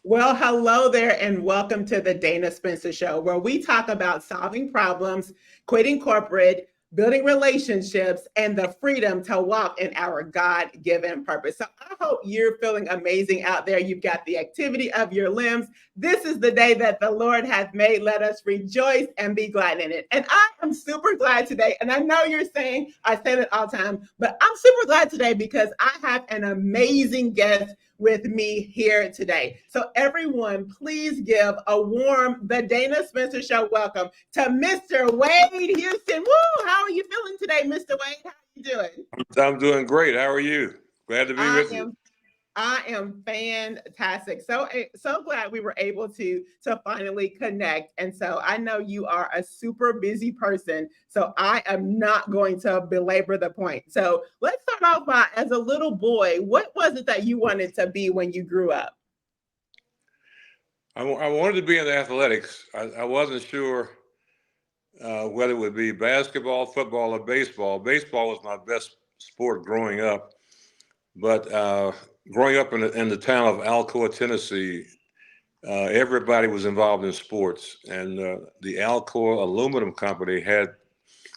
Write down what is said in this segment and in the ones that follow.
Well, hello there, and welcome to the Dana Spencer Show, where we talk about solving problems, quitting corporate, building relationships, and the freedom to walk in our God given purpose. So, I hope you're feeling amazing out there. You've got the activity of your limbs. This is the day that the Lord hath made. Let us rejoice and be glad in it. And I am super glad today. And I know you're saying, I say that all the time, but I'm super glad today because I have an amazing guest with me here today. So everyone, please give a warm The Dana Spencer Show welcome to Mr. Wade Houston. Woo! How are you feeling today, Mr. Wade? How are you doing? I'm doing great. How are you? Glad to be I with you. am I am fantastic. So glad we were able to finally connect. And so I know you are a super busy person. So I am not going to belabor the point. So let's start off by, as a little boy, what was it that you wanted to be when you grew up? I wanted to be in athletics. I wasn't sure whether it would be basketball, football, or baseball. Baseball was my best sport growing up. But growing up in the town of Alcoa, Tennessee, everybody was involved in sports. And the Alcoa Aluminum Company had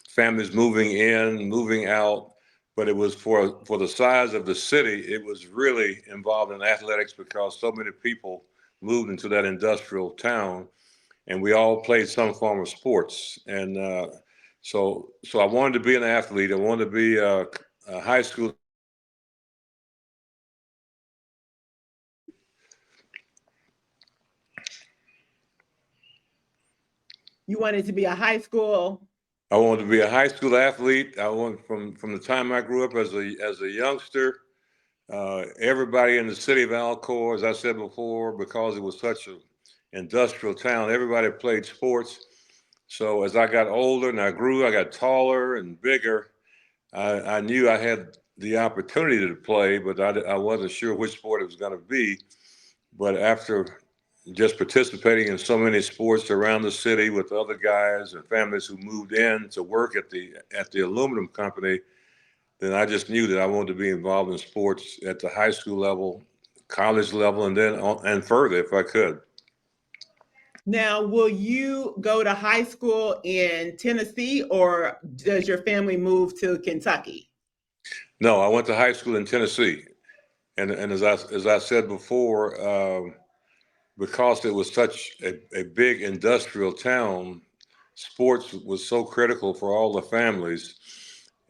families moving in, moving out. But it was for the size of the city, it was really involved in athletics because so many people moved into that industrial town, and we all played some form of sports. And so I wanted to be an athlete. I wanted to be a high school. You wanted to be a high school. I wanted to be a high school athlete. I wanted from the time I grew up as a youngster. Everybody in the city of Alcoa, as I said before, because it was such an industrial town, everybody played sports. So as I got older and I grew, I got taller and bigger. I knew I had the opportunity to play, but I wasn't sure which sport it was going to be. But after just participating in so many sports around the city with other guys and families who moved in to work at the aluminum company, then I just knew that I wanted to be involved in sports at the high school level, college level, and then and further if I could. Now, will you go to high school in Tennessee or does your family move to Kentucky? No, I went to high school in Tennessee, and as I said before, because it was such a big industrial town, sports was so critical for all the families.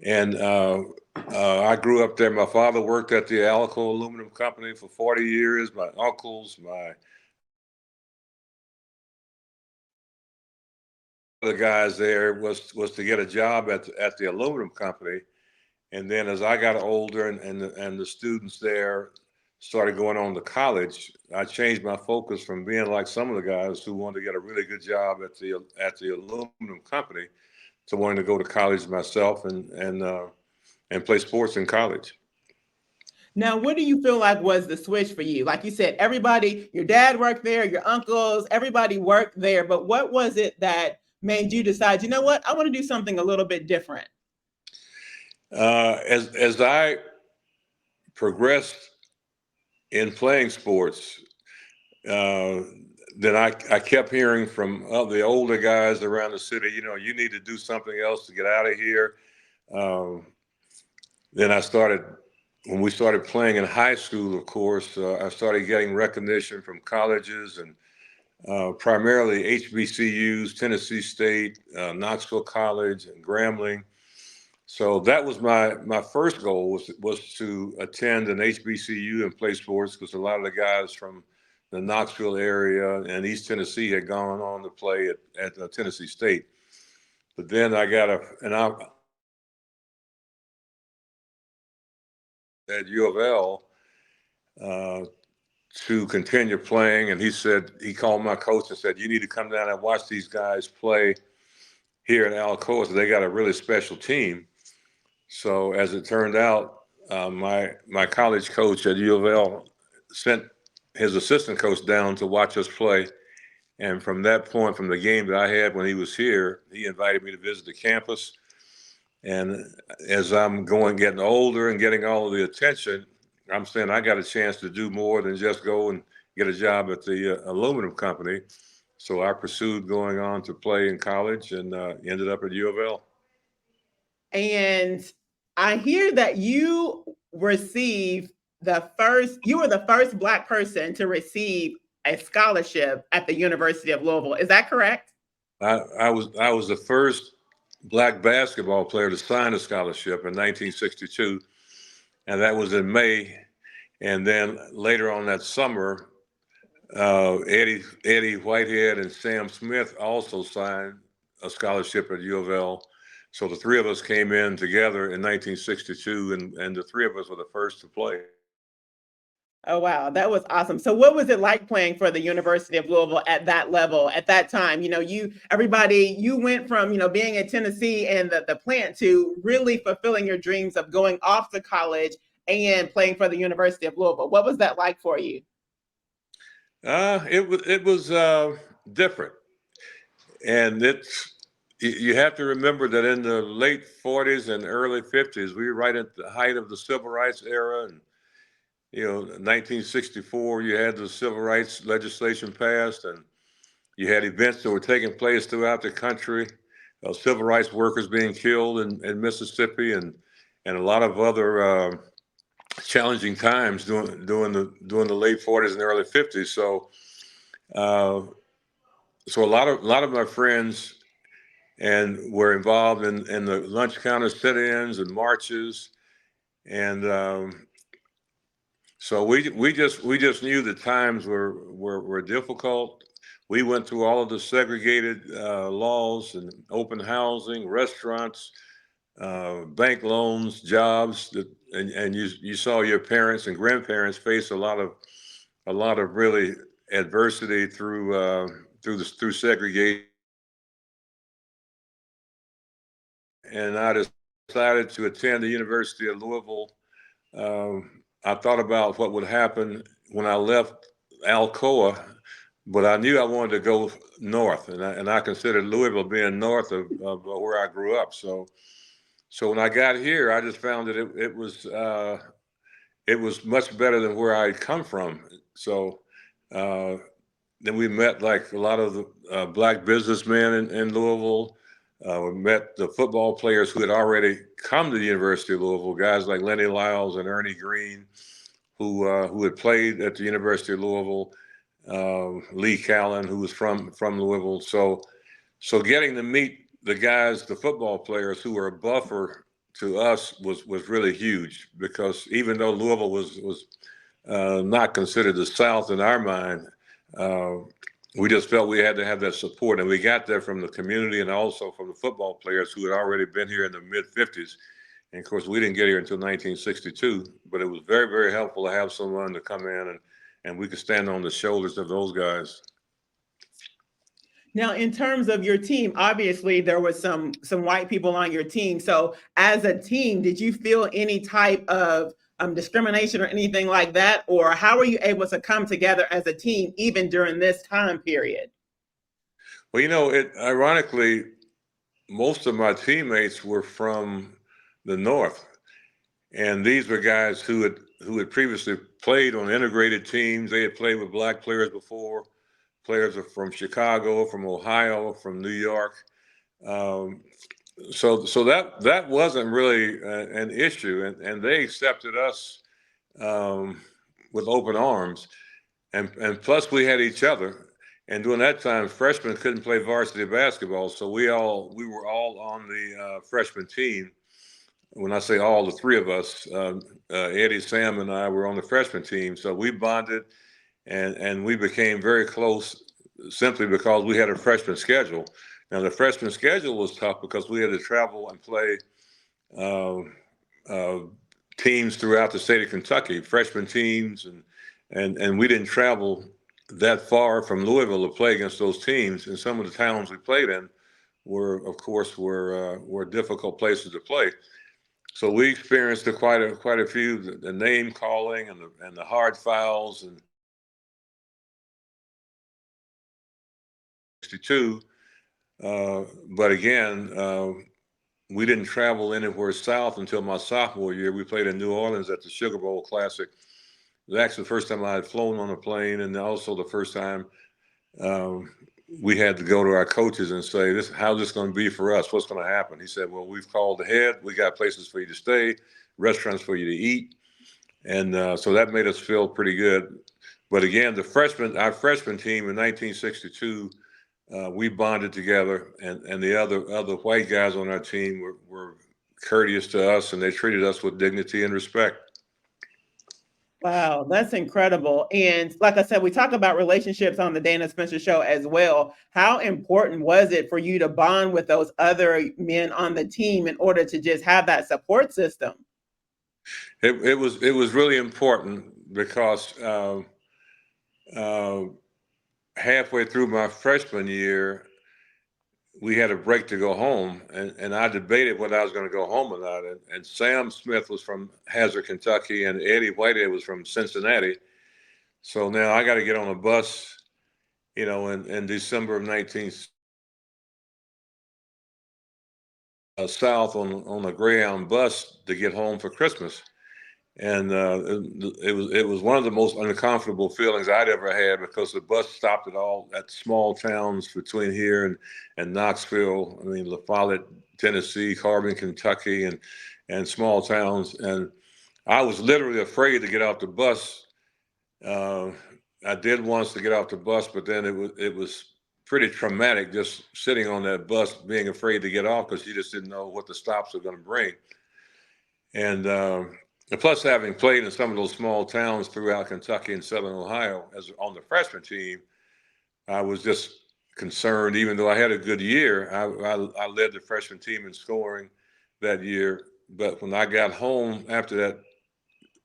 And I grew up there. My father worked at the Alcoa Aluminum Company for 40 years. My uncles, my other guys there was to get a job at the aluminum company. And then as I got older and the students there started going on to college, I changed my focus from being like some of the guys who wanted to get a really good job at the aluminum company to wanting to go to college myself and play sports in college. Now, what do you feel like was the switch for you? Like you said, everybody, your dad worked there, your uncles, everybody worked there. But what was it that made you decide, you know what, I want to do something a little bit different? As I progressed in playing sports, uh, then I kept hearing from the older guys around the city, you need to do something else to get out of here. Um, then when we started playing in high school, of course, I started getting recognition from colleges and primarily HBCUs, Tennessee State, Knoxville College, and Grambling. So that was my first goal was to attend an HBCU and play sports because a lot of the guys from the Knoxville area and East Tennessee had gone on to play at Tennessee State. But then I got at U of L uh, to continue playing, and he called my coach and said, "You need to come down and watch these guys play here in Alcoa. They got a really special team." So as it turned out, my college coach at U of L sent his assistant coach down to watch us play. And from that point, from the game that I had when he was here, he invited me to visit the campus. And as I'm getting older and getting all of the attention, I'm saying I got a chance to do more than just go get a job at the aluminum company. So I pursued going on to play in college and ended up at U of L. And I hear that you you were the first Black person to receive a scholarship at the University of Louisville. Is that correct? I was the first Black basketball player to sign a scholarship in 1962, and that was in May. And then later on that summer, Eddie Whitehead and Sam Smith also signed a scholarship at U of L. So the three of us came in together in 1962, and the three of us were the first to play. Oh wow, that was awesome. So what was it like playing for the University of Louisville at that level, at that time? You went from, being at Tennessee and the plant to really fulfilling your dreams of going off to college and playing for the University of Louisville. What was that like for you? It was different, and you have to remember that in the late 40s and early 50s, we were right at the height of the civil rights era. And 1964, you had the civil rights legislation passed, and you had events that were taking place throughout the country, civil rights workers being killed in Mississippi, and a lot of other challenging times during the late 40s and early 50s. Uh, so a lot of my friends and were involved in the lunch counter sit-ins and marches, and so we just knew the times were difficult. We went through all of the segregated laws and open housing, restaurants, bank loans, jobs, and you saw your parents and grandparents face a lot of really adversity through segregation. And I decided to attend the University of Louisville. I thought about what would happen when I left Alcoa, but I knew I wanted to go north, and I considered Louisville being north of where I grew up. So when I got here, I just found that it was much better than where I had come from. So uh, then we met like a lot of the Black businessmen in Louisville. We met the football players who had already come to the University of Louisville, guys like Lenny Lyles and Ernie Green, who had played at the University of Louisville, Lee Callan, who was from Louisville. So getting to meet the guys, the football players who were a buffer to us was really huge, because even though Louisville was not considered the South in our mind, uh, we just felt we had to have that support, and we got that from the community and also from the football players who had already been here in the mid 50s. And of course, we didn't get here until 1962, but it was very, very helpful to have someone to come in and we could stand on the shoulders of those guys. Now, in terms of your team, obviously there was some white people on your team. So, as a team, did you feel any type of discrimination or anything like that, or how were you able to come together as a team even during this time period? Well, ironically, most of my teammates were from the North, and these were guys who had previously played on integrated teams. They had played with Black players before. Players are from Chicago, from Ohio, from New York. Um, so that wasn't really an issue, and they accepted us um, with open arms, and plus we had each other. And during that time, freshmen couldn't play varsity basketball, so we were all on the freshman team. When I say all, the three of us, Eddie, Sam, and I were on the freshman team. So we bonded, and we became very close simply because we had a freshman schedule. Now the freshman schedule was tough because we had to travel and play uh, uh, teams throughout the state of Kentucky, freshman teams, and we didn't travel that far from Louisville to play against those teams. And some of the towns we played in were difficult places to play. So we experienced quite a few the name calling and the hard fouls and 62. But again, we didn't travel anywhere south until my sophomore year. We played in New Orleans at the Sugar Bowl Classic, was actually the first time I had flown on a plane, and also the first time we had to go to our coaches and say, "This, how's this going to be for us? What's going to happen?" He said, "Well, we've called ahead. We got places for you to stay, restaurants for you to eat," and so that made us feel pretty good. But again, our freshman team in 1962, we bonded together, and the other white guys on our team were courteous to us, and they treated us with dignity and respect. Wow, that's incredible. And like I said, we talk about relationships on the Dana Spencer Show as well. How important was it for you to bond with those other men on the team in order to just have that support system? It was really important because uh, halfway through my freshman year, we had a break to go home, and I debated whether I was going to go home or not. And Sam Smith was from Hazard, Kentucky, and Eddie Whitehead was from Cincinnati. So now I got to get on a bus, in December of 19 south on a Greyhound bus to get home for Christmas. And it was one of the most uncomfortable feelings I'd ever had, because the bus stopped at small towns between here and Knoxville. I mean, La Follette, Tennessee, Carbon, Kentucky, and small towns. And I was literally afraid to get off the bus. I did once to get off the bus, but then it was pretty traumatic just sitting on that bus, being afraid to get off because you just didn't know what the stops were going to bring. And plus, having played in some of those small towns throughout Kentucky and Southern Ohio as on the freshman team, I was just concerned. Even though I had a good year, I led the freshman team in scoring that year. But when I got home after that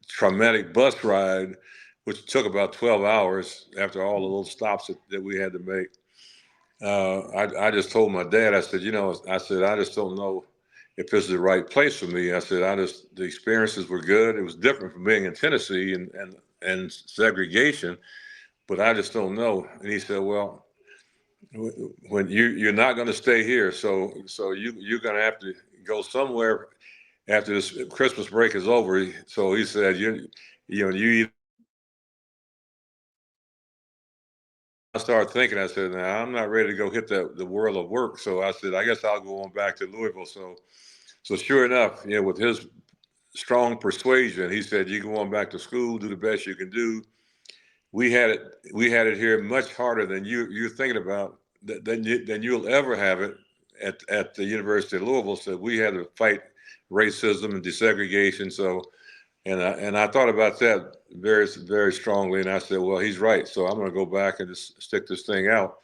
traumatic bus ride, which took about 12 hours after all of those stops that we had to make, I just told my dad, I said, I just don't know if this is the right place for me. I said, the experiences were good. It was different from being in Tennessee and segregation, but I just don't know. And he said, well, when you're not going to stay here, so you're going to have to go somewhere after this Christmas break is over. So he said, you either. I started thinking, I said, nah, I'm not ready to go hit the world of work. So I said, I guess I'll go on back to Louisville. So sure enough, with his strong persuasion, he said, you go on back to school, do the best you can do. We had it here much harder than you're thinking about, than you'll ever have it at the University of Louisville. So we had to fight racism and desegregation. So, and I thought about that very, very strongly. And I said, well, he's right. So I'm going to go back and just stick this thing out.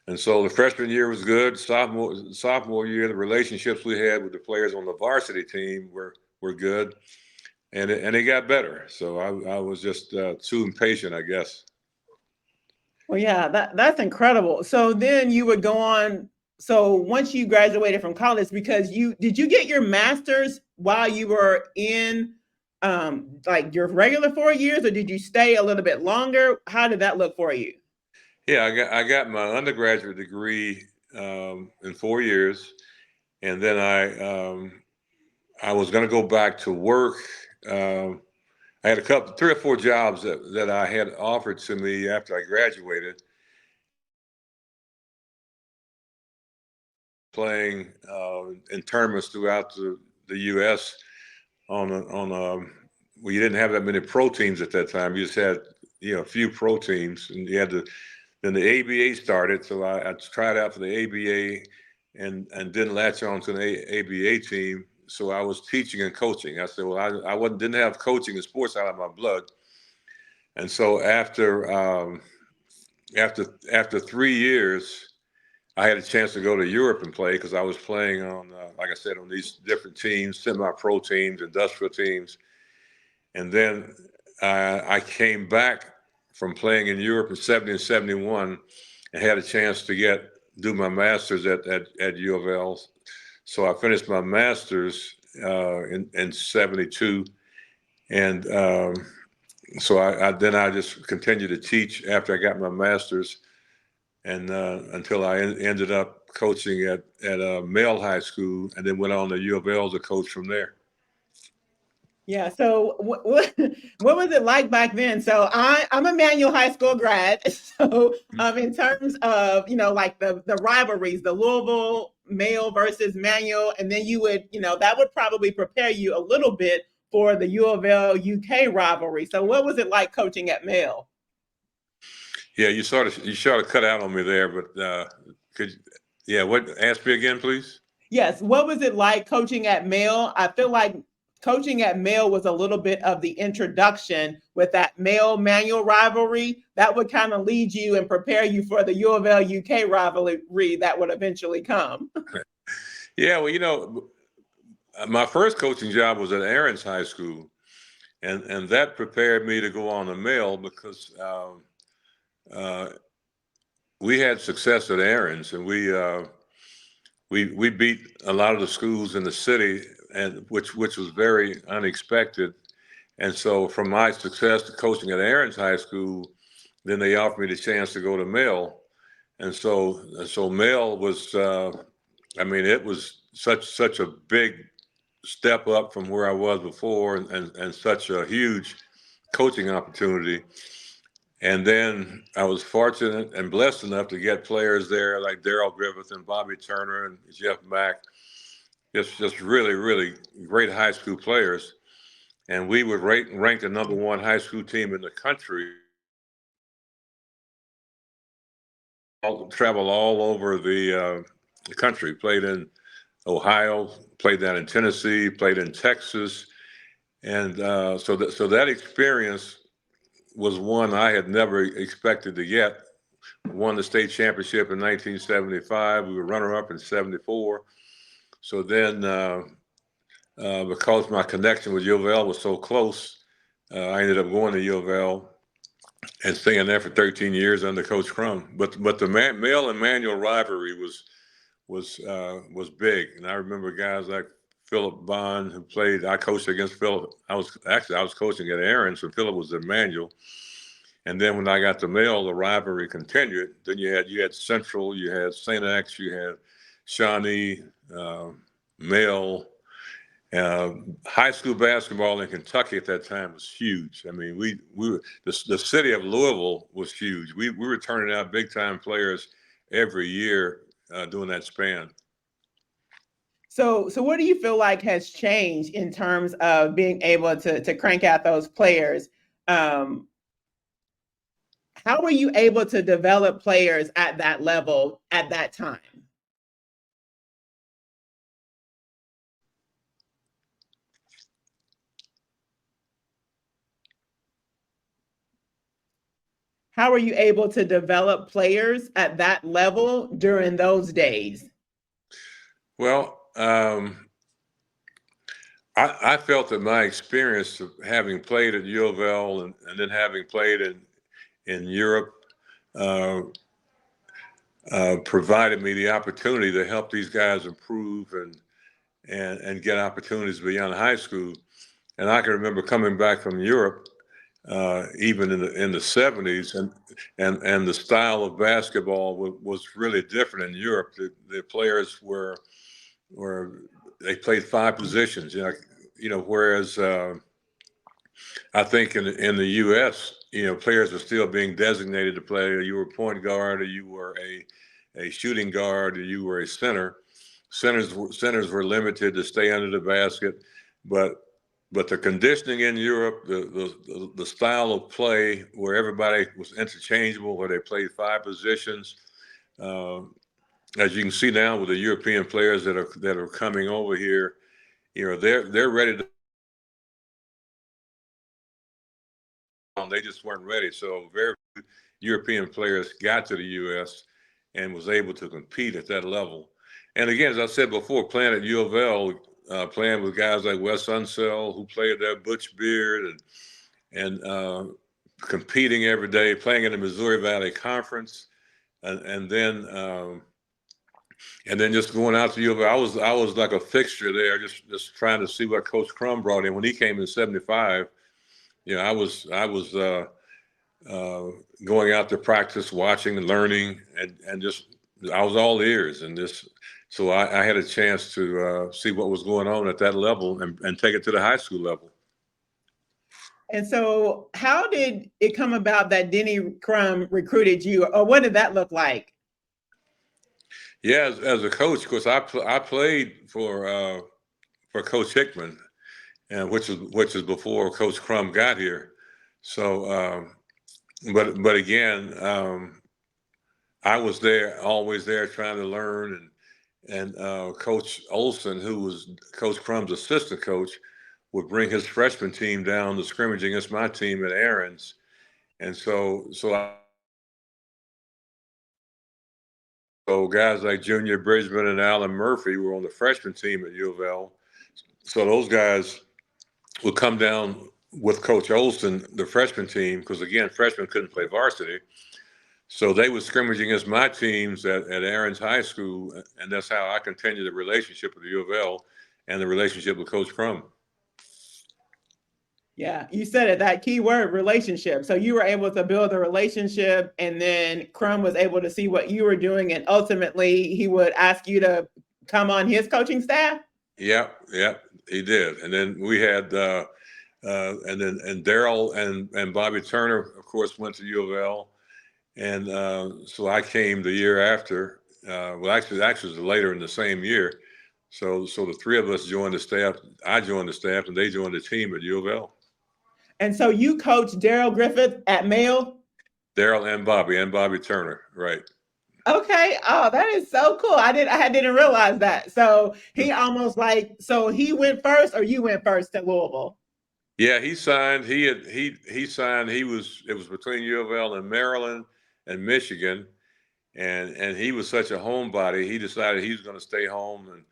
And so the freshman year was good. Sophomore year, the relationships we had with the players on the varsity team were good, and it got better. So I was just too impatient, I guess. Well, yeah, that's incredible. So then you would go on. So once you graduated from college, because did you get your master's while you were in like your regular 4 years, or did you stay a little bit longer? How did that look for you? Yeah, I got my undergraduate degree in 4 years, and then I was going to go back to work. I had 3 or 4 jobs that I had offered to me after I graduated, playing in tournaments throughout the U.S. Well, you didn't have that many pro teams at that time. You just had a few pro teams, and you had to. Then the ABA started, so I tried out for the ABA, and didn't latch on to the ABA team. So I was teaching and coaching. I said, well, I didn't have coaching and sports out of my blood, and so after 3 years, I had a chance to go to Europe and play because I was playing on, like I said, on these different teams, semi-pro teams, industrial teams. And then I came back from playing in Europe in 70 and 71 and had a chance to do my master's at U of L. So I finished my master's in 72. And so I just continued to teach after I got my master's, and until I ended up coaching at a male high school, and then went on to U of L to coach from there. Yeah. So what was it like back then? So I'm a Manual High School grad. So in terms of, like the rivalries, the Louisville male versus Manual, and then you would, that would probably prepare you a little bit for the U of L UK rivalry. So what was it like coaching at Male? Yeah, you sort of cut out on me there, but could yeah, what ask me again, please? Yes. What was it like coaching at Male? I feel like coaching at Male was a little bit of the introduction with that Male Manual rivalry that would kind of lead you and prepare you for the U of L UK rivalry that would eventually come. Yeah, well, my first coaching job was at Aaron's High School, and that prepared me to go on the Mail because uh, we had success at Aaron's, and we beat a lot of the schools in the city, and which was very unexpected. And so from my success to coaching at Aaron's High School, then they offered me the chance to go to Mill. And so Mill was, I mean, it was such a big step up from where I was before, and such a huge coaching opportunity. And then I was fortunate and blessed enough to get players there like Darrell Griffith and Bobby Turner and Jeff Mack, just really, really great high school players. And we were ranked the number one high school team in the country. Travel all over the country. Played in Ohio, played down in Tennessee, played in Texas, and so that experience was one I had never expected to get. Won the state championship in 1975. We were runner-up in '74. So then, because my connection with U of L was so close, I ended up going to U of L and staying there for 13 years under Coach Crum. But the male and manual rivalry was big, and I remember guys like Philip Bond who played. I coached against Philip. I was coaching at Aaron's, so Philip was the manual. And then when I got to Male, the rivalry continued. Then you had Central, you had St. X, you had Shawnee, Male. High school basketball in Kentucky at that time was huge. I mean, we were the city of Louisville was huge. We were turning out big time players every year during that span. So what do you feel like has changed in terms of being able to crank out those players? Um, how were you able to develop players at that level at that time? How were you able to develop players at that level during those days? Well, I felt that my experience of having played at U of L and then having played in Europe uh, provided me the opportunity to help these guys improve and get opportunities beyond high school. And I can remember coming back from Europe, even in the '70s, and the style of basketball was really different in Europe. The players were they played five positions, whereas I think in the U.S., players are still being designated to play. You were a point guard, or you were a shooting guard, or you were a center. Centers were limited to stay under the basket, but the conditioning in Europe, the style of play where everybody was interchangeable, where they played five positions. Uh, as you can see now with the European players that are coming over here, they're ready to. They just weren't ready. So very few European players got to the U.S. and was able to compete at that level. And again, as I said before, playing at U of L, playing with guys like Wes Unseld, who played there, Butch Beard, and competing every day, playing in the Missouri Valley Conference, and then just going out to U of L. I was like a fixture there, just trying to see what Coach Crum brought in when he came in '75. I was going out to practice, watching and learning, and just I was all ears, and just so I had a chance to see what was going on at that level and take it to the high school level. And so how did it come about that Denny Crum recruited you, or what did that look like? Yeah, as a coach, of course, I played for Coach Hickman, and which is before Coach Crum got here. So, but again, I was there, always there, trying to learn, and Coach Olson, who was Coach Crum's assistant coach, would bring his freshman team down to scrimmage against my team at Aaron's, and so guys like Junior Bridgman and Alan Murphy were on the freshman team at U of L. So those guys would come down with Coach Olson, the freshman team, because again, freshmen couldn't play varsity. So they would scrimmage against my teams at Aaron's High School, and that's how I continued the relationship with the U of L and the relationship with Coach Crum. Yeah, you said it, that key word, relationship. So you were able to build a relationship, and then Crum was able to see what you were doing, and ultimately he would ask you to come on his coaching staff. Yeah, he did. And then we had, and Daryl and Bobby Turner, of course, went to U of L, and so I came the year after. Well, actually, it was later in the same year. So the three of us joined the staff. I joined the staff, and they joined the team at U of L. And so you coached Daryl Griffith at Mayo? Daryl and Bobby Turner, right. Okay. Oh, that is so cool. I didn't realize that. So he almost like, so he went first or you went first to Louisville? Yeah, he signed. He signed. It was between U of L and Maryland and Michigan, and he was such a homebody. He decided he was going to stay home and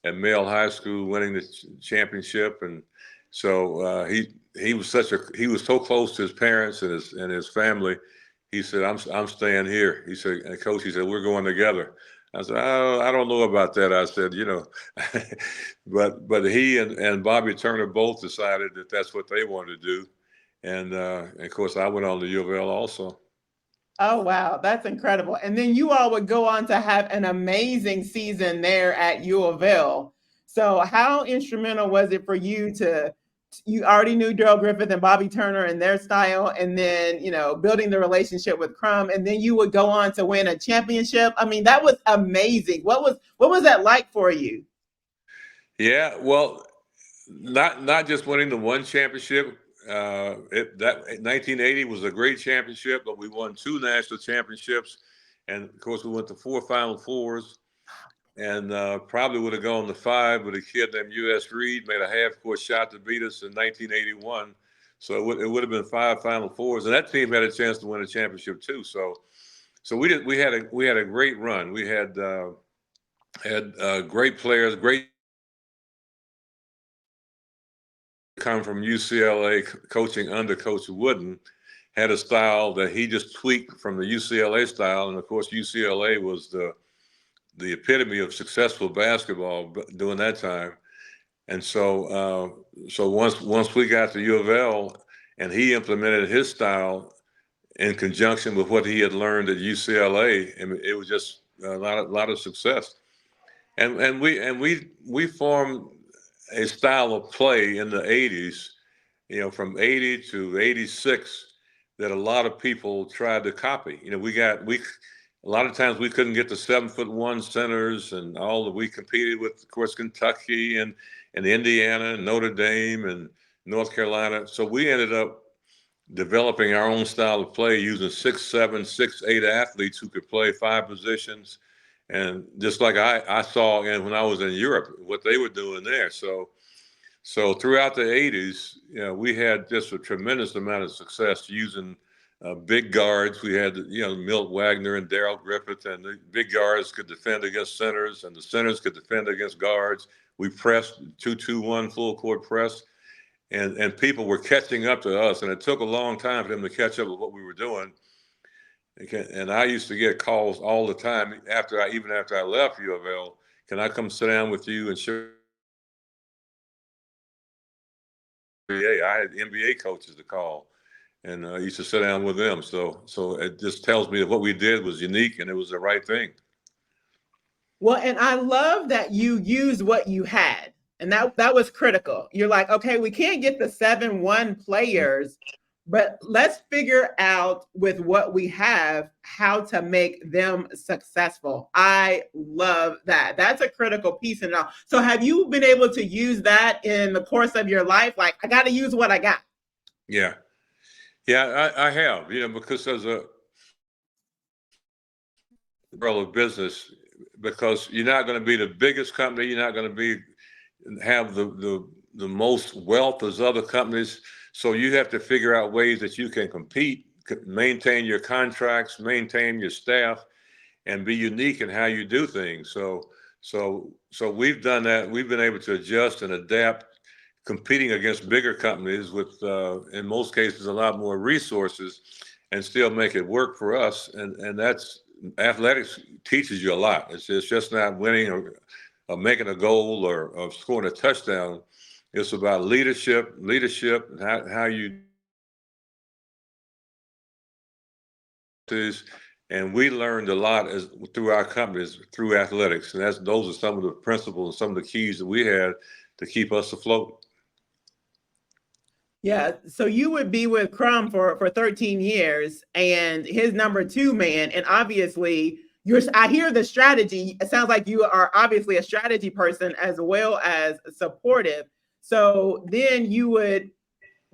at Male High School, winning the championship, and so he was so close to his parents and his family. He said, "I'm staying here." He said, and Coach, he said, "We're going together." I said, "Oh, I don't know about that." I said, but he and Bobby Turner both decided that that's what they wanted to do, and of course I went on to U of L also. Oh, wow. That's incredible. And then you all would go on to have an amazing season there at U of L. So how instrumental was it for you you already knew Daryl Griffith and Bobby Turner and their style, and then, building the relationship with Crum, and then you would go on to win a championship. I mean, that was amazing. What was that like for you? Yeah, well, not just winning the one championship. That 1980 was a great championship, but we won two national championships, and of course we went to four Final Fours, and probably would have gone to five, but a kid named U.S. Reed made a half-court shot to beat us in 1981. So it would have been five Final Fours, and that team had a chance to win a championship too. So we had a great run. We had great players, great come from UCLA, coaching under Coach Wooden, had a style that he just tweaked from the UCLA style, and of course UCLA was the epitome of successful basketball during that time. And so once we got to U of L, and he implemented his style in conjunction with what he had learned at UCLA, and it was just a lot of success. And we formed a style of play in the 80s, from 80 to 86, that a lot of people tried to copy. A lot of times we couldn't get the 7'1" centers, and we competed with, of course, Kentucky and Indiana and Notre Dame and North Carolina. So we ended up developing our own style of play using 6'7", 6'8" athletes who could play five positions. And just like I saw when I was in Europe, what they were doing there. So throughout the 80s, we had just a tremendous amount of success using big guards. We had, Milt Wagner and Daryl Griffith, and the big guards could defend against centers, and the centers could defend against guards. We pressed 2-2-1 full court press, and people were catching up to us, and it took a long time for them to catch up with what we were doing. And I used to get calls all the time even after I left U of L. Can I come sit down with you and show? I had NBA coaches to call, and I used to sit down with them. So it just tells me that what we did was unique and it was the right thing. Well, and I love that you used what you had. And that was critical. You're like, okay, we can't get the 7-1 players, but let's figure out with what we have how to make them successful. I love that. That's a critical piece in it all. So have you been able to use that in the course of your life? Like, I got to use what I got. Yeah. Yeah, I have, because as a world of business, because you're not going to be the biggest company, you're not going to have the most wealth as other companies. So you have to figure out ways that you can compete, maintain your contracts, maintain your staff, and be unique in how you do things. So we've done that. We've been able to adjust and adapt, competing against bigger companies with, in most cases, a lot more resources, and still make it work for us. And that's athletics teaches you a lot. It's just not winning or making a goal or scoring a touchdown. It's about leadership, and how you is. And we learned a lot through our companies, through athletics. And those are some of the principles and some of the keys that we had to keep us afloat. Yeah, so you would be with Crum for 13 years and his number two man. And obviously, I hear the strategy. It sounds like you are obviously a strategy person as well as supportive. So then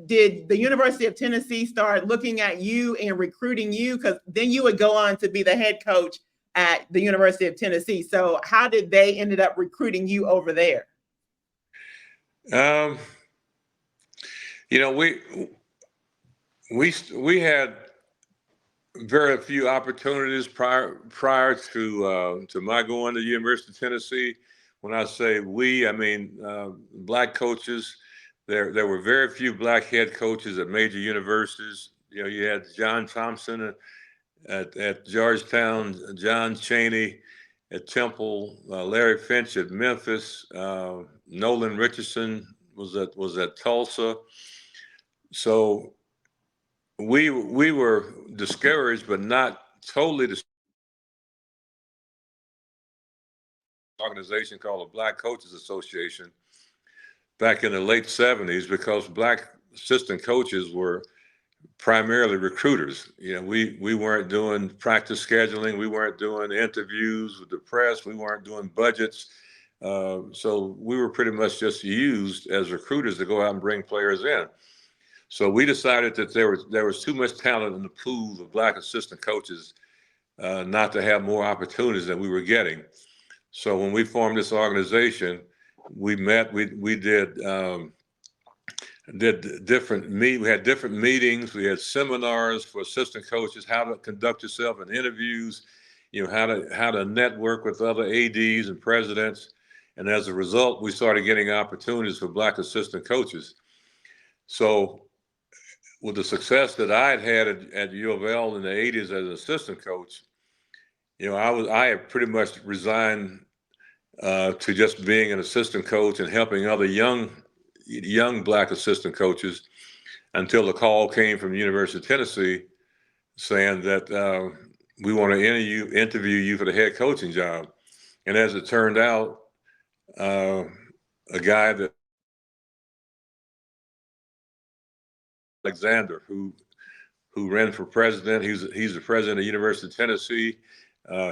did the University of Tennessee start looking at you and recruiting you? Because then you would go on to be the head coach at the University of Tennessee. So how did they ended up recruiting you over there? We had very few opportunities prior to my going to the University of Tennessee. When I say we, I mean black coaches. There were very few black head coaches at major universities. You had John Thompson at Georgetown, John Chaney at Temple, Larry Finch at Memphis, Nolan Richardson was at Tulsa. So we were discouraged, but not totally discouraged. Organization called the Black Coaches Association back in the late 70s, because black assistant coaches were primarily recruiters. We weren't doing practice scheduling, we weren't doing interviews with the press, we weren't doing budgets. So we were pretty much just used as recruiters to go out and bring players in. So we decided that there was too much talent in the pool of black assistant coaches not to have more opportunities than we were getting. So when we formed this organization, we met, we did different we had different meetings, we had seminars for assistant coaches, how to conduct yourself in interviews, how to network with other ADs and presidents. And as a result, we started getting opportunities for black assistant coaches. So with the success that I had at U of L in the 80s as an assistant coach, I had pretty much resigned to just being an assistant coach and helping other young black assistant coaches, until the call came from the University of Tennessee saying that we want to interview you for the head coaching job. And as it turned out, a guy that Alexander, who ran for president, he's the president of the University of Tennessee.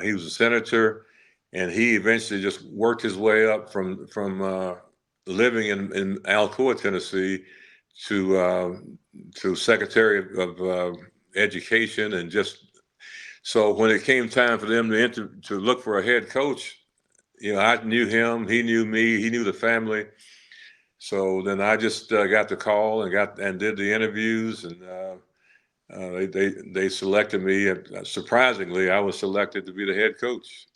He was a senator, and he eventually just worked his way up from living in Alcoa, Tennessee, to Secretary of Education. And just so when it came time for them to look for a head coach, I knew him, he knew me, he knew the family. So then I just got the call and did the interviews, and they selected me. Surprisingly, I was selected to be the head coach.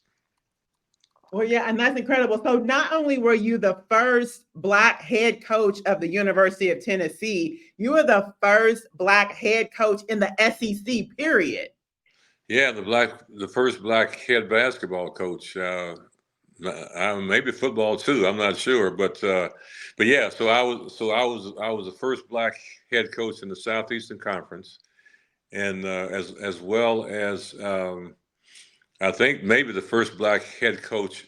Well, yeah, and that's incredible. So not only were you the first Black head coach of the University of Tennessee, you were the first Black head coach in the SEC, period. Yeah, the first Black head basketball coach. Maybe football too. I'm not sure, but yeah. So I was the first Black head coach in the Southeastern Conference, and as well as I think maybe the first Black head coach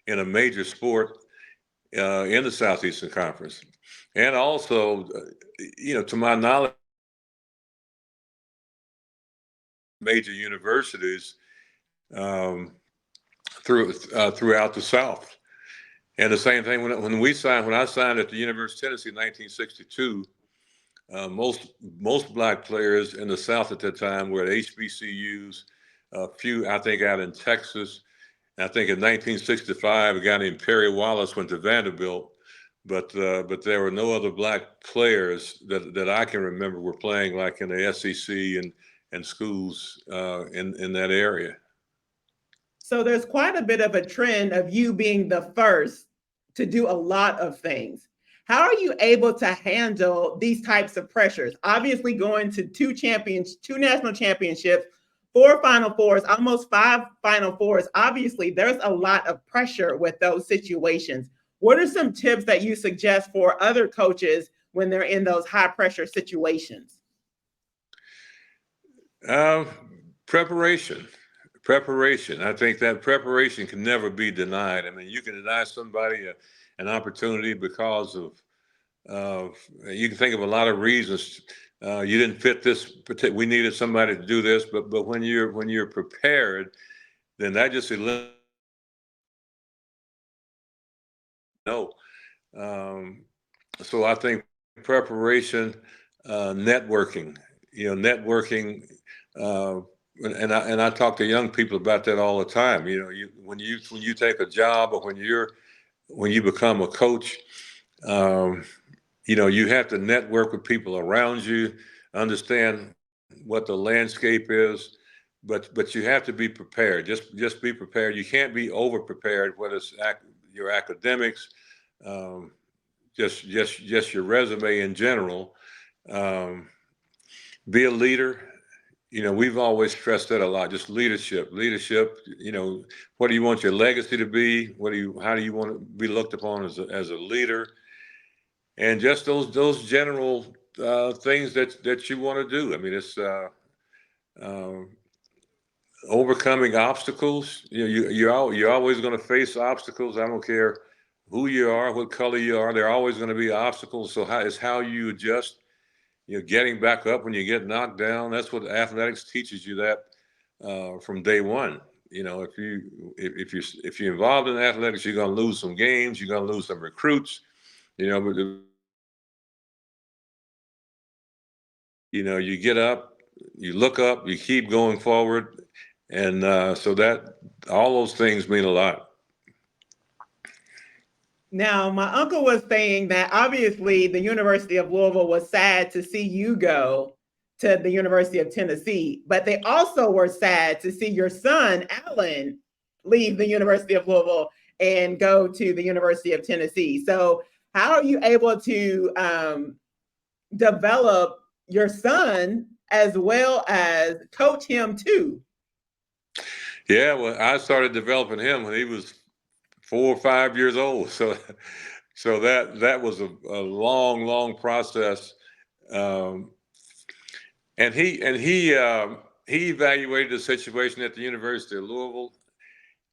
in a major sport in the Southeastern Conference. And also, to my knowledge, major universities um, throughout the South. And the same thing when I signed at the University of Tennessee in 1962. Most black players in the South at that time were at HBCUs. A few, I think, out in Texas. I think in 1965, a guy named Perry Wallace went to Vanderbilt, but there were no other black players that I can remember were playing like in the SEC and schools in that area. So there's quite a bit of a trend of you being the first to do a lot of things. How are you able to handle these types of pressures? Obviously, going to two national championships, 4 Final Fours, almost 5 Final Fours. Obviously, there's a lot of pressure with those situations. What are some tips that you suggest for other coaches when they're in those high pressure situations? Preparation. I think that preparation can never be denied. I mean, you can deny somebody an opportunity because of you can think of a lot of reasons. You didn't fit this. We needed somebody to do this, but when you're prepared, then that just eliminates. No. So I think preparation, networking. Networking. And I talk to young people about that all the time. When you take a job or when you become a coach, you have to network with people around you, understand what the landscape is, but you have to be prepared. Just be prepared. You can't be over prepared, whether it's your academics, just your resume in general. Be a leader. We've always stressed that a lot. Just leadership. What do you want your legacy to be? How do you want to be looked upon as a leader? And just those general things that you want to do. I mean, it's overcoming obstacles. You're always going to face obstacles. I don't care who you are, what color you are. There are always going to be obstacles. So how you adjust. Getting back up when you get knocked down. That's what athletics teaches you that from day one. If you're involved in athletics, you're going to lose some games. You're going to lose some recruits. But you get up, you look up, you keep going forward, and so that all those things mean a lot. Now, my uncle was saying that obviously the University of Louisville was sad to see you go to the University of Tennessee, but they also were sad to see your son, Alan, leave the University of Louisville and go to the University of Tennessee. So, how are you able to develop your son as well as coach him too? Yeah, well, I started developing him when he was 4 or 5 years old. So that was a long process. And he evaluated the situation at the University of Louisville,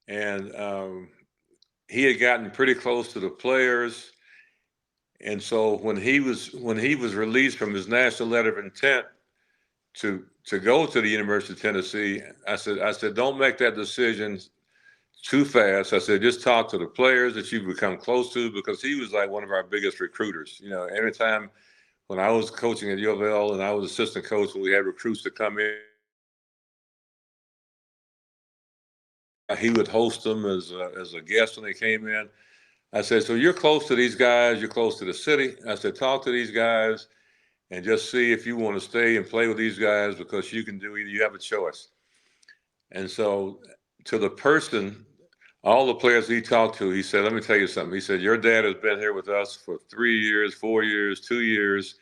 and he had gotten pretty close to the players. And so when he was released from his national letter of intent to go to the University of Tennessee, I said, don't make that decision too fast. I said, just talk to the players that you've become close to, because he was like one of our biggest recruiters. Every time when I was coaching at U of L and I was assistant coach, when we had recruits to come in, he would host them as a guest when they came in. I said, so you're close to these guys, you're close to the city. I said, talk to these guys and just see if you want to stay and play with these guys, because you can do either. You have a choice. And so to the person, all the players he talked to, he said, let me tell you something. He said, your dad has been here with us for 3 years, 4 years, 2 years.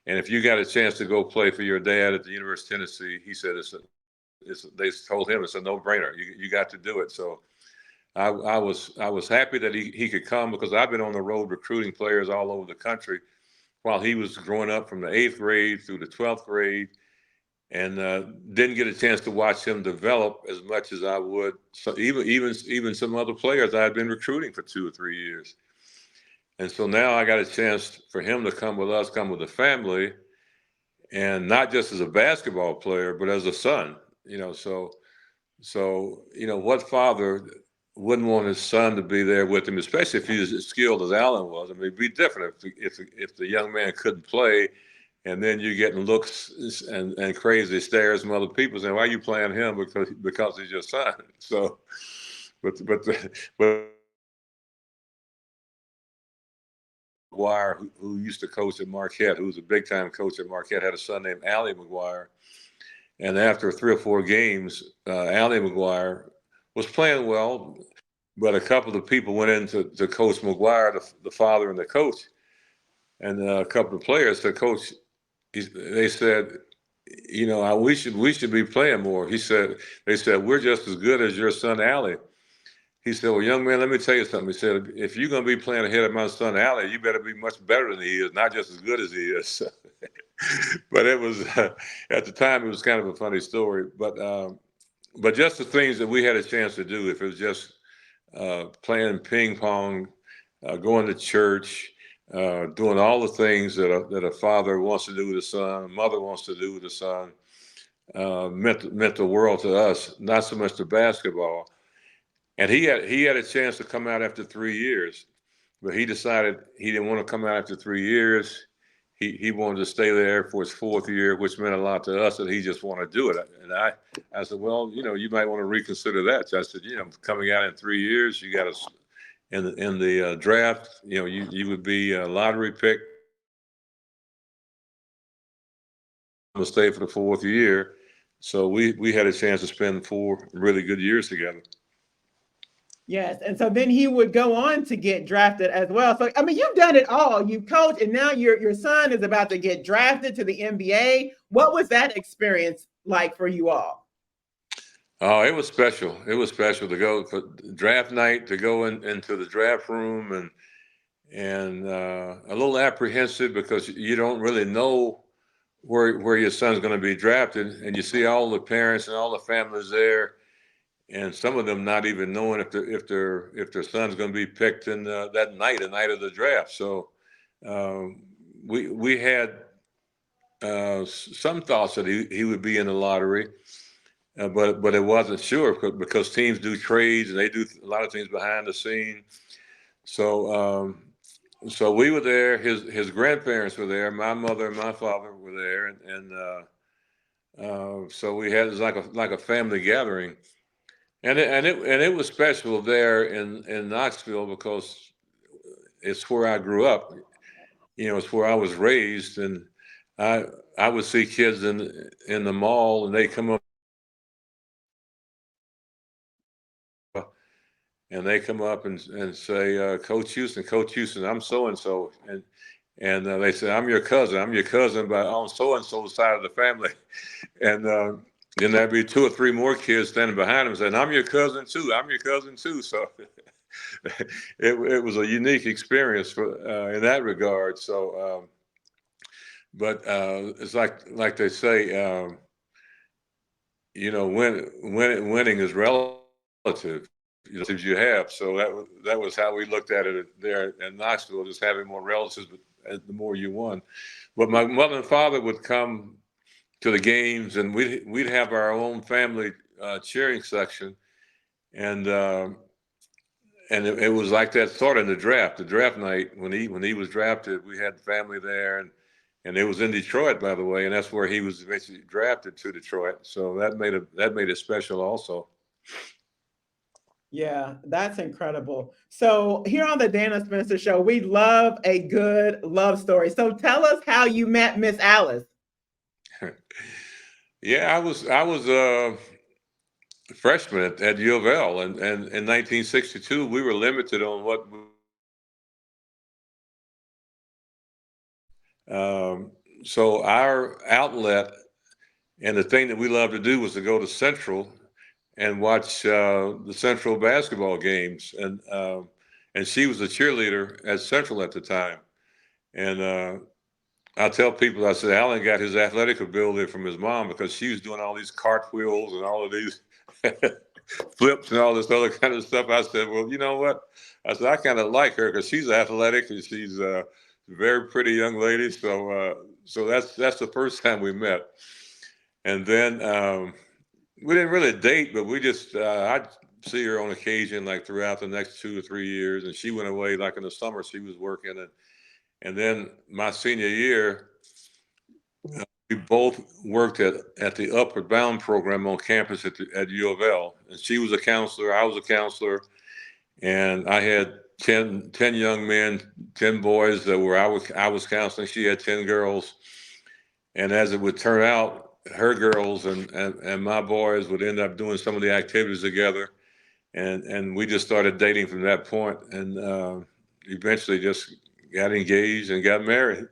And if you got a chance to go play for your dad at the University of Tennessee, he said, they told him it's a no-brainer. You got to do it. So I was happy that he could come, because I've been on the road recruiting players all over the country while he was growing up from the 8th grade through the 12th grade. And didn't get a chance to watch him develop as much as I would. So even some other players I had been recruiting for 2 or 3 years. And so now I got a chance for him to come with us, come with the family, and not just as a basketball player, but as a son. What father wouldn't want his son to be there with him, especially if he's as skilled as Alan was? I mean, it'd be different if the young man couldn't play, and then you're getting looks and crazy stares from other people saying, "Why are you playing him?" Because he's your son. So, but McGuire, who used to coach at Marquette, who was a big time coach at Marquette, had a son named Allie McGuire. And after 3 or 4 games, Allie McGuire was playing well, but a couple of people went in to Coach McGuire, the father and the coach, and a couple of players said, "Coach," they said, we should be playing more. They said, "We're just as good as your son Allie." He said, "Well, young man, let me tell you something." He said, "If you're going to be playing ahead of my son Allie, you better be much better than he is, not just as good as he is." But it was at the time it was kind of a funny story. But just the things that we had a chance to do, if it was just playing ping pong, going to church, doing all the things that a father wants to do with his son, a mother wants to do with the son, meant the world to us. Not so much the basketball. And he had a chance to come out after 3 years, but he decided he didn't want to come out after 3 years. He wanted to stay there for his 4th year, which meant a lot to us, that he just wanted to do it. And I said, "Well, you might want to reconsider that." So I said, coming out in 3 years, you got to in the draft, you would be a lottery pick. I'm gonna stay for the 4th year. So we had a chance to spend 4 really good years together. Yes. And so then he would go on to get drafted as well. So, I mean, you've done it all. You coach, and now your son is about to get drafted to the NBA. What was that experience like for you all? Oh, it was special. It was special to go for draft night, to go into the draft room, and a little apprehensive because you don't really know where your son's going to be drafted, and you see all the parents and all the families there, and some of them not even knowing if their son's going to be picked in that night, the night of the draft. So we had some thoughts that he would be in the lottery, but it wasn't sure because teams do trades and they do a lot of things behind the scene. So so we were there. His grandparents were there. My mother and my father were there, and so we had it was like a family gathering. And it was special there in Knoxville because it's where I grew up. It's where I was raised, and I I would see kids in the mall, and they come up and say, Coach Houston, I'm so and so, and they say, I'm your cousin, but on so and so side of the family, and then there'd be 2 or 3 more kids standing behind them saying, I'm your cousin too, I'm your cousin too. So it was a unique experience in that regard. So, but it's like they say, winning is relative. Relatives you have. So that was how we looked at it there in Knoxville, just having more relatives, but the more you won. But my mother and father would come to the games, and we'd have our own family cheering section, and it was like that sort of in the draft night when he was drafted. We had family there, and it was in Detroit, by the way, and that's where he was eventually drafted, to Detroit. So that made it special also. Yeah, that's incredible. So, here on the Dana Spencer Show, we love a good love story. So, tell us how you met Miss Alice. Yeah, I was a freshman at U of L, and in 1962 we were limited on what. So our outlet and the thing that we loved to do was to go to Central and watch the Central basketball games, and she was a cheerleader at Central at the time, and I tell people, I said, Alan got his athletic ability from his mom because she was doing all these cartwheels and all of these flips and all this other kind of stuff. I said, well, you know what? I said, I kind of like her because she's athletic and she's a very pretty young lady. So that's the first time we met. And then we didn't really date, but we just, I'd see her on occasion, like throughout the next 2 or 3 years. And she went away, like in the summer, she was working. And then my senior year, we both worked at the Upward Bound program on campus at U of L. And she was a counselor, I was a counselor, and I had 10 young men, 10 boys that were I was counseling. She had 10 girls. And as it would turn out, her girls and my boys would end up doing some of the activities together. And we just started dating from that point, and eventually just got engaged and got married.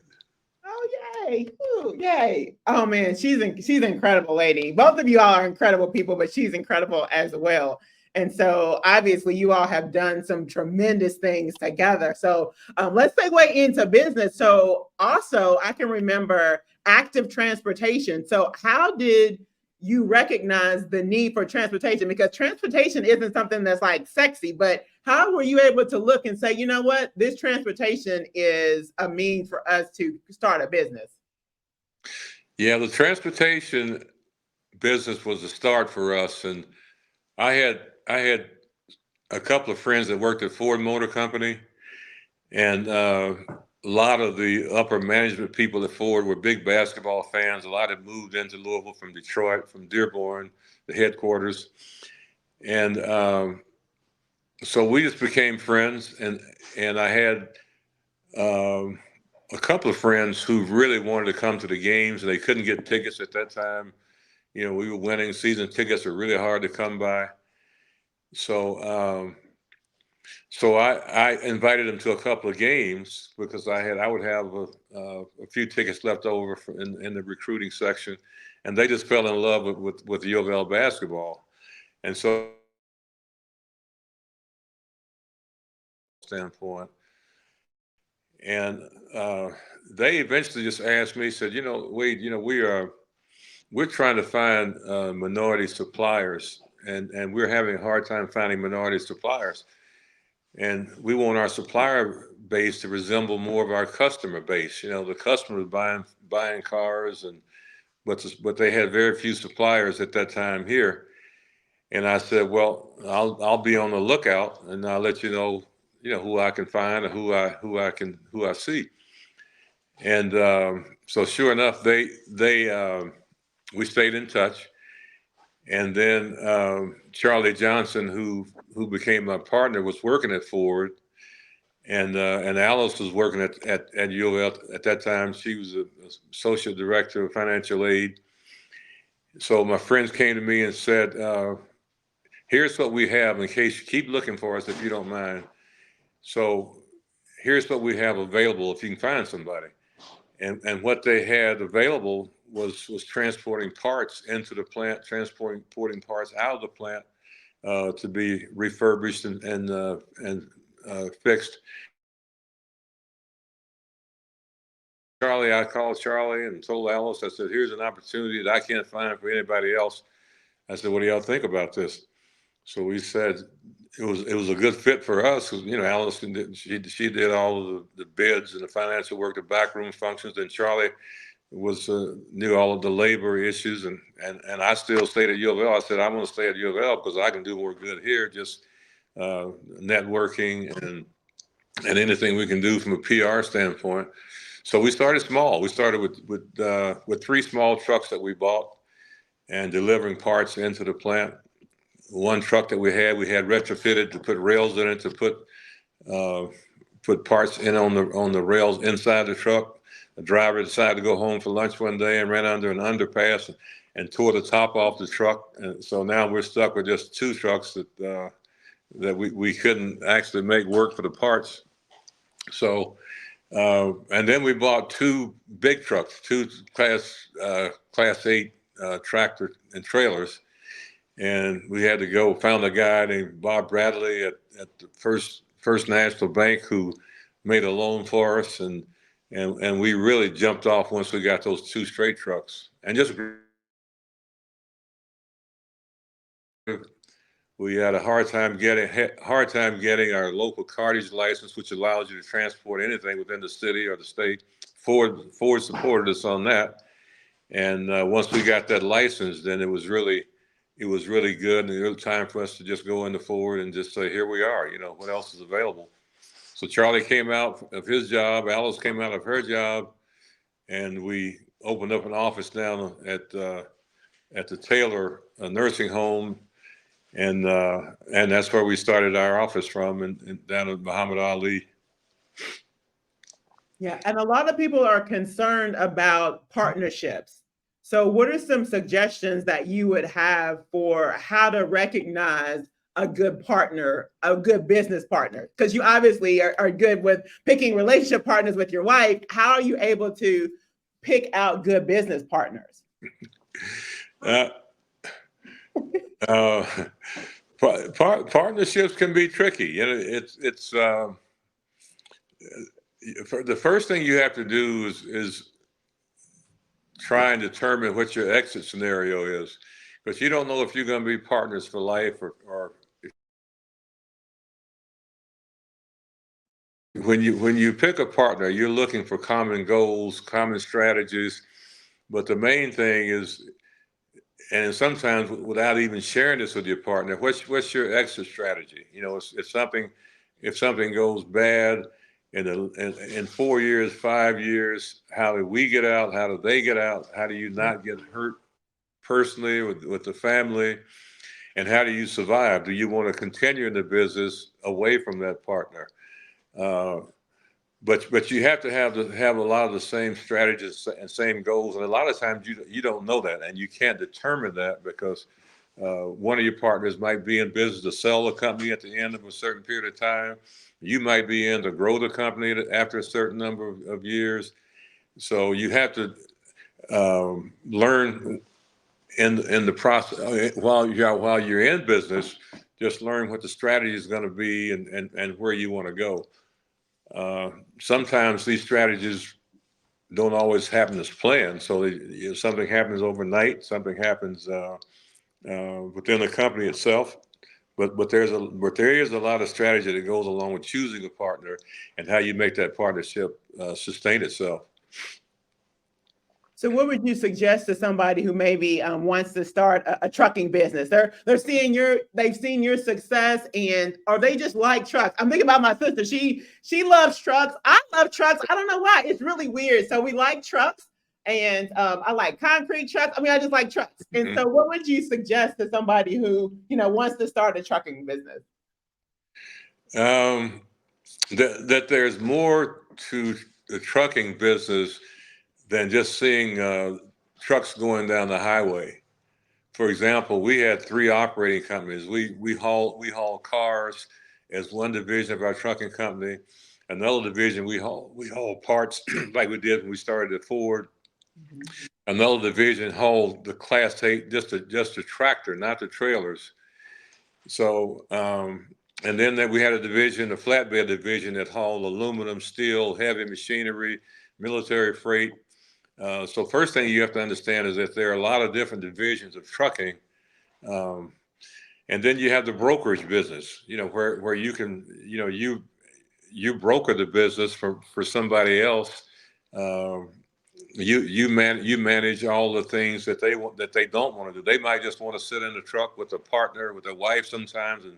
Oh, yay. Ooh, yay. Oh, man, she's an incredible lady. Both of you all are incredible people, but she's incredible as well. And so obviously you all have done some tremendous things together. So let's segue into business. So also I can remember active transportation. So how did you recognize the need for transportation? Because transportation isn't something that's like sexy, but how were you able to look and say, you know what, this transportation is a means for us to start a business? Yeah, the transportation business was the start for us. And I had a couple of friends that worked at Ford Motor Company, and a lot of the upper management people at Ford were big basketball fans. A lot had moved into Louisville from Detroit, from Dearborn, the headquarters. And so we just became friends, and I had um, a couple of friends who really wanted to come to the games, and they couldn't get tickets at that time. You know, we were winning. Season tickets are really hard to come by. So so I invited them to a couple of games because I would have a few tickets left over in the recruiting section, and they just fell in love with U of L basketball. And so standpoint, and they eventually just asked me, said, you know, Wade, you know, we're trying to find minority suppliers, and we're having a hard time finding minority suppliers. And we want our supplier base to resemble more of our customer base. You know, the customers buying cars, but they had very few suppliers at that time here. And I said, well, I'll be on the lookout, and I'll let you know who I can find and who I see. And so sure enough, we stayed in touch. And then Charlie Johnson, who became my partner, was working at Ford, and Alice was working at U of L at that time. She was a associate director of financial aid. So my friends came to me and said, "Here's what we have in case you keep looking for us, if you don't mind. So here's what we have available if you can find somebody." And what they had available was transporting parts into the plant, transporting parts out of the plant to be refurbished and fixed. I called Charlie and told Alice, I said, here's an opportunity that I can't find for anybody else. I said, what do y'all think about this? So we said it was a good fit for us. You know, Alice she did all of the bids and the financial work, the backroom functions, and Charlie knew all of the labor issues, and I still stayed at U of L. I said, I'm going to stay at U of L because I can do more good here, just networking and anything we can do from a PR standpoint. So we started small. We started with 3 small trucks that we bought and delivering parts into the plant. One truck that we had retrofitted to put rails in it to put parts in on the rails inside the truck. The driver decided to go home for lunch one day and ran under an underpass and tore the top off the truck. And so now we're stuck with just 2 trucks that we couldn't actually make work for the parts. So and then we bought 2 big trucks, 2 class 8 tractor and trailers. And we had to go found a guy named Bob Bradley at the First National Bank who made a loan for us, and we really jumped off once we got those 2 straight trucks. And just We had a hard time getting our local cartage license, which allows you to transport anything within the city or the state. Ford supported us on that, and once we got that license, then it was really good, and it was time for us to just go into Ford and just say, here we are. You know, what else is available? So Charlie came out of his job, Alice came out of her job, and we opened up an office down at the Taylor nursing home, and that's where we started our office from, and down at Muhammad Ali. Yeah, and a lot of people are concerned about partnerships. So, what are some suggestions that you would have for how to recognize a good partner, a good business partner? Because you obviously are good with picking relationship partners with your wife. How are you able to pick out good business partners? Uh, uh, Partnerships can be tricky. You know, it's the first thing you have to do is try and determine what your exit scenario is, because you don't know if you're going to be partners for life or when you pick a partner, you're looking for common goals, common strategies. But the main thing is, and sometimes without even sharing this with your partner, what's your exit strategy? You know, if something goes bad in 4 years, 5 years, how do we get out? How do they get out? How do you not get hurt personally with the family? And how do you survive? Do you want to continue in the business away from that partner? But you have to have a lot of the same strategies and same goals, and a lot of times you don't know that, and you can't determine that because one of your partners might be in business to sell the company at the end of a certain period of time. You might be in to grow the company after a certain number of years. So you have to learn in the process while you're in business. Just learn what the strategy is going to be and where you want to go. Sometimes these strategies don't always happen as planned. So something happens overnight, something happens within the company itself. But there is a lot of strategy that goes along with choosing a partner and how you make that partnership sustain itself. So, what would you suggest to somebody who maybe wants to start a trucking business? They've seen your success, and or they just like trucks. I'm thinking about my sister. She loves trucks. I love trucks. I don't know why. It's really weird. So we like trucks, and I like concrete trucks. I mean, I just like trucks. And Mm-hmm. so, what would you suggest to somebody who wants to start a trucking business? That there's more to the trucking business than just seeing trucks going down the highway. For example, we had 3 operating companies. We haul cars as one division of our trucking company. Another division we haul parts like we did when we started at Ford. Mm-hmm. Another division hauled the Class 8, just a tractor, not the trailers. So and then we had a flatbed division that hauled aluminum, steel, heavy machinery, military freight. So first thing you have to understand is that there are a lot of different divisions of trucking. And then you have the brokerage business, where you can, you broker the business for somebody else. You manage all the things that they don't want to do. They might just want to sit in the truck with a partner, with their wife sometimes, and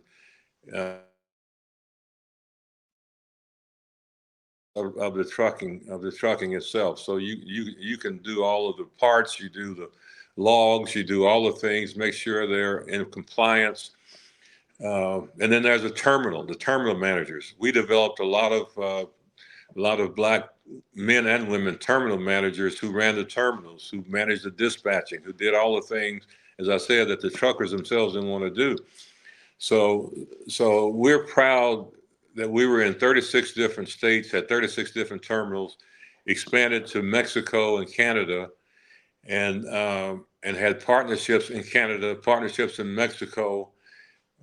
of the trucking itself. So you can do all of the parts, you do the logs, you do all the things, make sure they're in compliance. And then there's the terminal managers. We developed a lot of Black men and women terminal managers who ran the terminals, who managed the dispatching, who did all the things, as I said, that the truckers themselves didn't want to do. So we're proud that we were in 36 different states, had 36 different terminals, expanded to Mexico and Canada, and had partnerships in Canada, partnerships in Mexico.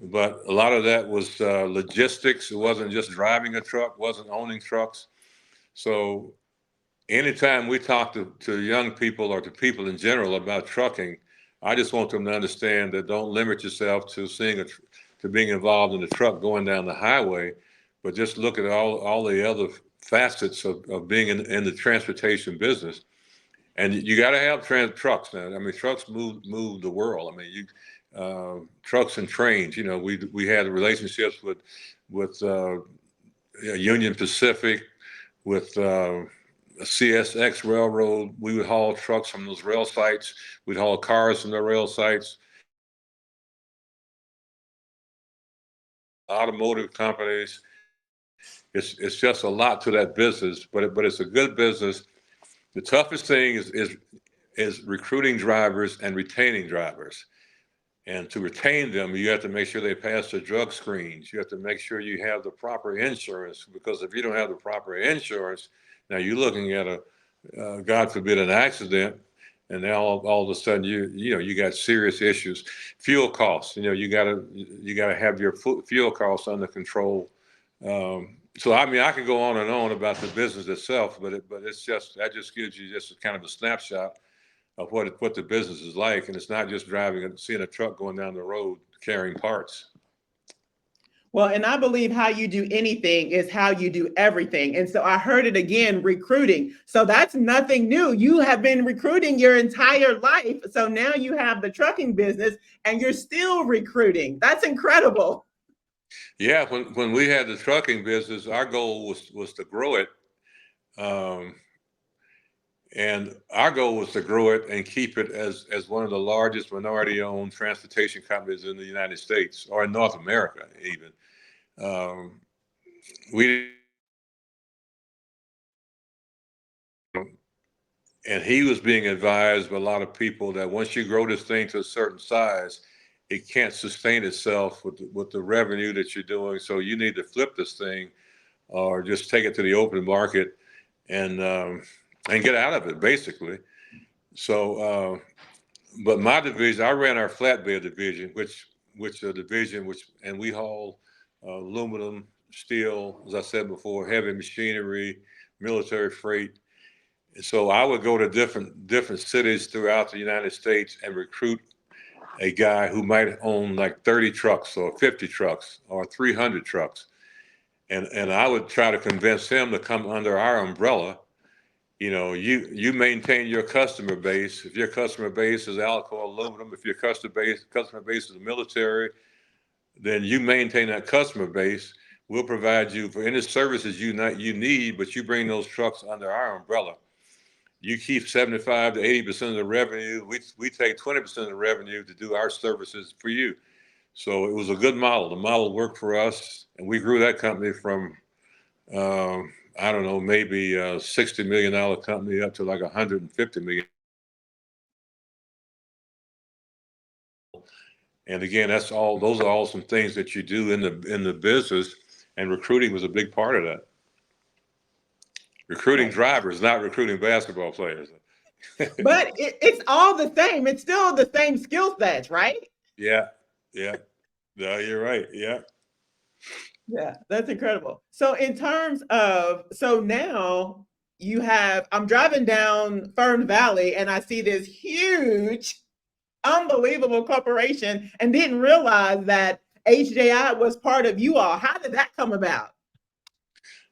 But a lot of that was logistics. It wasn't just driving a truck, wasn't owning trucks. So anytime we talk to young people or to people in general about trucking, I just want them to understand that don't limit yourself to seeing to being involved in the truck going down the highway, but just look at all the other facets of being in the transportation business. And you got to have trucks now. I mean, trucks move the world. I mean, trucks and trains. You know, we had relationships with Union Pacific, with CSX Railroad. We would haul trucks from those rail sites. We'd haul cars from the rail sites. Automotive companies. It's just a lot to that business, but it's a good business. The toughest thing is recruiting drivers and retaining drivers. And to retain them, you have to make sure they pass the drug screens. You have to make sure you have the proper insurance, because if you don't have the proper insurance, now you're looking at God forbid, an accident, and now all of a sudden you got serious issues. Fuel costs, you gotta have your fuel costs under control. So I mean, I could go on and on about the business itself, but it's just, that just gives you just kind of a snapshot of what the business is like. And it's not just seeing a truck going down the road carrying parts. Well, and I believe how you do anything is how you do everything. And so I heard it again, recruiting. So that's nothing new. You have been recruiting your entire life. So now you have the trucking business and you're still recruiting. That's incredible. Yeah, when we had the trucking business, our goal was to grow it. And our goal was to grow it and keep it as one of the largest minority-owned transportation companies in the United States, or in North America even. And he was being advised by a lot of people that once you grow this thing to a certain size, it can't sustain itself with the revenue that you're doing. So you need to flip this thing, or just take it to the open market and get out of it, basically. So, but my division, I ran our flatbed division, and we haul aluminum, steel, as I said before, heavy machinery, military freight. And so I would go to different cities throughout the United States and recruit a guy who might own like 30 trucks or 50 trucks or 300 trucks. And I would try to convince him to come under our umbrella. You maintain your customer base. If your customer base is Alcoa Aluminum, if your customer base is the military, then you maintain that customer base. We'll provide you for any services you need, but you bring those trucks under our umbrella. You keep 75 to 80% of the revenue. We take 20% of the revenue to do our services for you. So it was a good model. The model worked for us, and we grew that company from I don't know, maybe a $60 million company up to like $150 million. And again, those are all some things that you do in the business, and recruiting was a big part of that. Recruiting drivers, not recruiting basketball players. But it's all the same. It's still the same skill sets, right? Yeah. No, you're right. Yeah. Yeah, that's incredible. So in terms of, so now I'm driving down Fern Valley and I see this huge, unbelievable corporation and didn't realize that HJI was part of you all. How did that come about?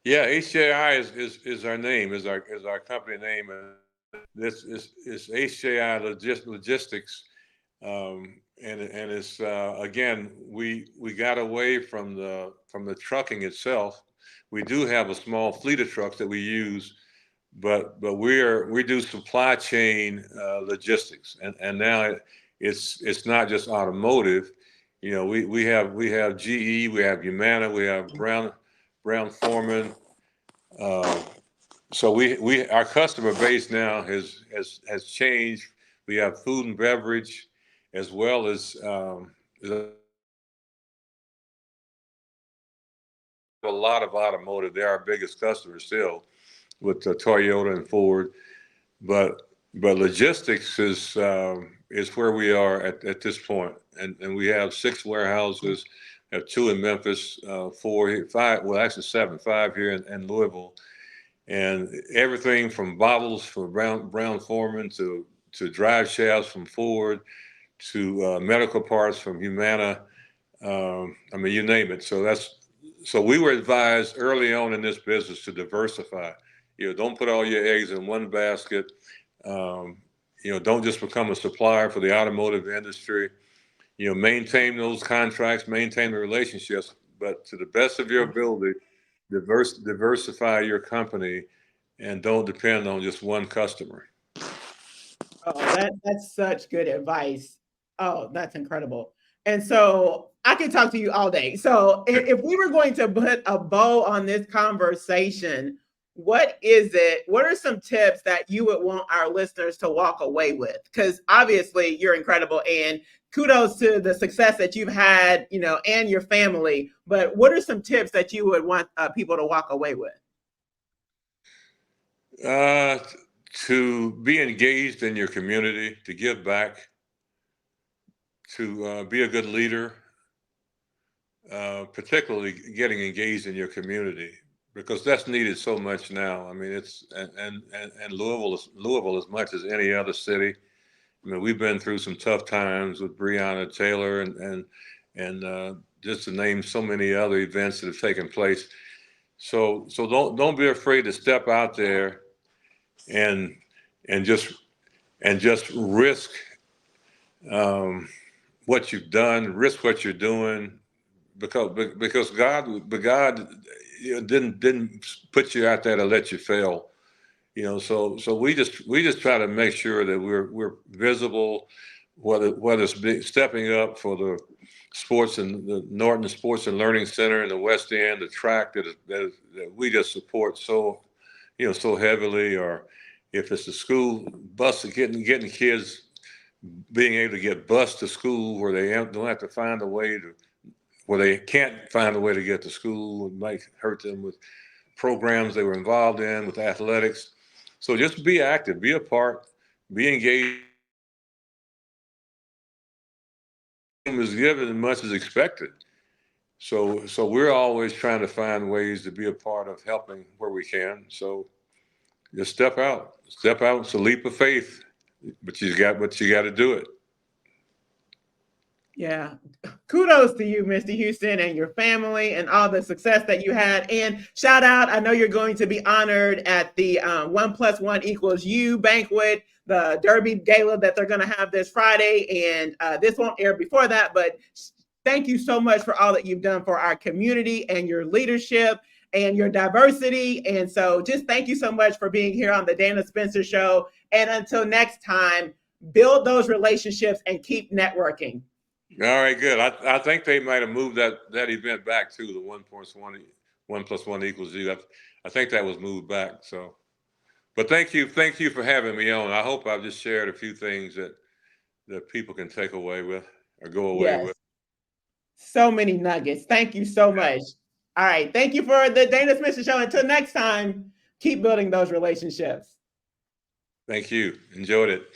Yeah, HJI is our name, is our company name. This is HJI Logistics. And it's again, we got away from the trucking itself. We do have a small fleet of trucks that we use, but we do supply chain logistics, and now it's not just automotive. We have GE, we have Humana, we have Brown Forman. So our customer base now has changed. We have food and beverage, as well as a lot of automotive. They're our biggest customers still, with Toyota and Ford. But logistics is where we are at this point. And we have 6 warehouses. We have 2 in Memphis, 4 here, 5. Well, actually 7, 5 here in Louisville. And everything from bottles for Brown Forman to drive shafts from Ford to medical parts from Humana. I mean, you name it. So we were advised early on in this business to diversify. Don't put all your eggs in one basket. Don't just become a supplier for the automotive industry. Maintain those contracts, maintain the relationships, but to the best of your ability, diversify your company and don't depend on just one customer. Oh, that's such good advice. Oh, that's incredible. And so I could talk to you all day. So if we were going to put a bow on this conversation, what is it? What are some tips that you would want our listeners to walk away with? Because obviously you're incredible and kudos to the success that you've had, and your family. But what are some tips that you would want people to walk away with? Uh, to be engaged in your community, to give back, to be a good leader, particularly getting engaged in your community because that's needed so much now. I mean, and Louisville as much as any other city. I mean, we've been through some tough times with Breonna Taylor and just to name so many other events that have taken place. So don't be afraid to step out there and just risk what you've done, risk what you're doing, because God didn't put you out there to let you fail. So we just try to make sure that we're visible, whether it's stepping up for the sports and the Norton Sports and Learning Center in the West End, the track that we just support so heavily, or if it's the school bus, getting kids being able to get bused to school where they don't have to find a way to, where they can't find a way to get to school, and might hurt them with programs they were involved in with athletics. So just be active, be a part, be engaged. Is given as much as expected. So we're always trying to find ways to be a part of helping where we can. So just step out. It's a leap of faith, but you got to do it. Yeah. Kudos to you, Mr. Houston, and your family and all the success that you had. And shout out, I know you're going to be honored at the 1+1=U banquet, the Derby Gala that they're going to have this Friday. And this won't air before that, but thank you so much for all that you've done for our community and your leadership and your diversity. And so just thank you so much for being here on the Dana Spencer Show. And until next time, build those relationships and keep networking. All right, good. I think they might have moved that event back to the 1+1=U. I think that was moved back. So, but thank you for having me on. I hope I've just shared a few things that people can take away with or go away with. So many nuggets. Thank you so much. All right. Thank you for the Dana Spencer Show. Until next time, keep building those relationships. Thank you. Enjoyed it.